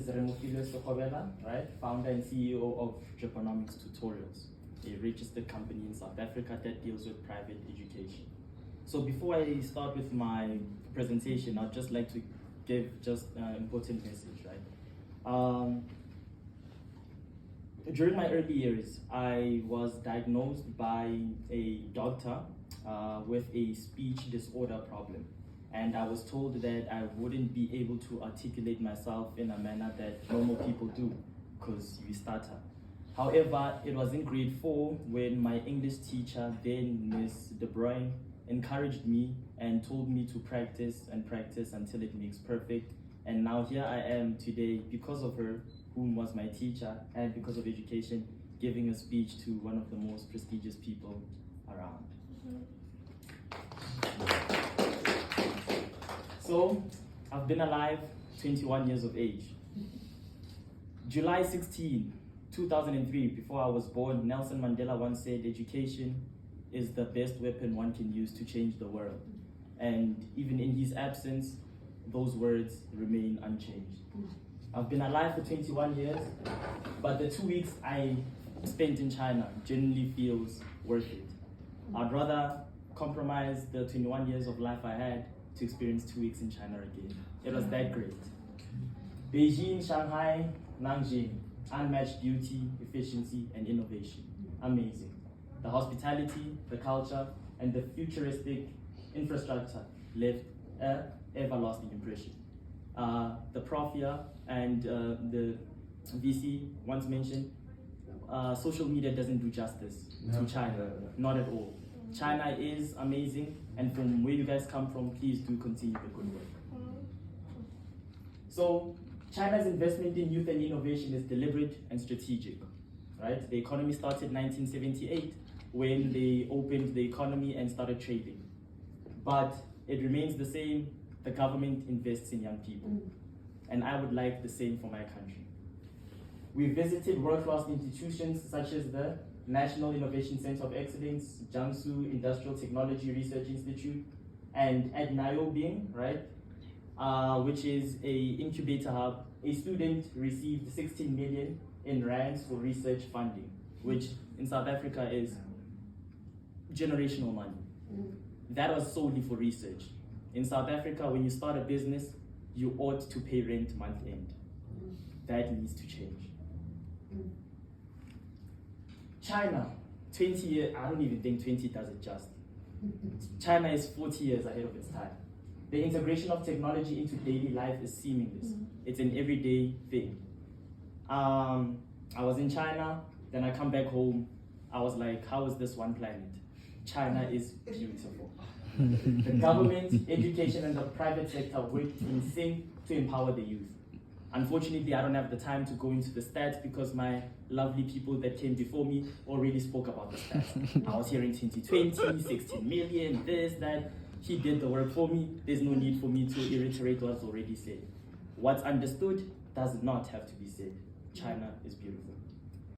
is Remofilwe Sekgobela, right? Founder and CEO of Dripanomics Tutorials, a registered company in South Africa that deals with private education. So before I start with my presentation, I'd just like to give just an important message, right? During my early years, I was diagnosed by a doctor with a speech disorder problem. And I was told that I wouldn't be able to articulate myself in a manner that normal people do, because you stutter. However, it was in grade 4 when my English teacher, then Miss De Bruyne, encouraged me and told me to practice and practice until it makes perfect. And now here I am today because of her, whom was my teacher, and because of education, giving a speech to one of the most prestigious people around. So, I've been alive 21 years of age. July 16, 2003, before I was born, Nelson Mandela once said, education is the best weapon one can use to change the world. And even in his absence, those words remain unchanged. I've been alive for 21 years, but the 2 weeks I spent in China genuinely feels worth it. I'd rather compromise the 21 years of life I had to experience 2 weeks in China again. It was that great. Beijing, Shanghai, Nanjing, unmatched beauty, efficiency, and innovation. Amazing. The hospitality, the culture, and the futuristic infrastructure left an everlasting impression. The prof here and the VC once mentioned, social media doesn't do justice to China, not at all. China is amazing, and from where you guys come from, please do continue the good work. So, China's investment in youth and innovation is deliberate and strategic, right? The economy started in 1978 when they opened the economy and started trading. But it remains the same, the government invests in young people. And I would like the same for my country. We visited world-class institutions such as the National Innovation Center of Excellence, Jiangsu Industrial Technology Research Institute, and at Niobing, right, which is a incubator hub. A student received 16 million in rands for research funding, which in South Africa is generational money. That was solely for research. In South Africa, when you start a business, you ought to pay rent month end. That needs to change. China, 20 years, I don't even think 20 does it just. China is 40 years ahead of its time. The integration of technology into daily life is seamless. It's an everyday thing. I was in China, then I come back home. I was like, how is this one planet? China is beautiful. The government, education, and the private sector work in sync to empower the youth. Unfortunately, I don't have the time to go into the stats because my lovely people that came before me already spoke about the stats. I was hearing 2020, 16 million, this, that. He did the work for me. There's no need for me to reiterate what's already said. What's understood does not have to be said. China is beautiful.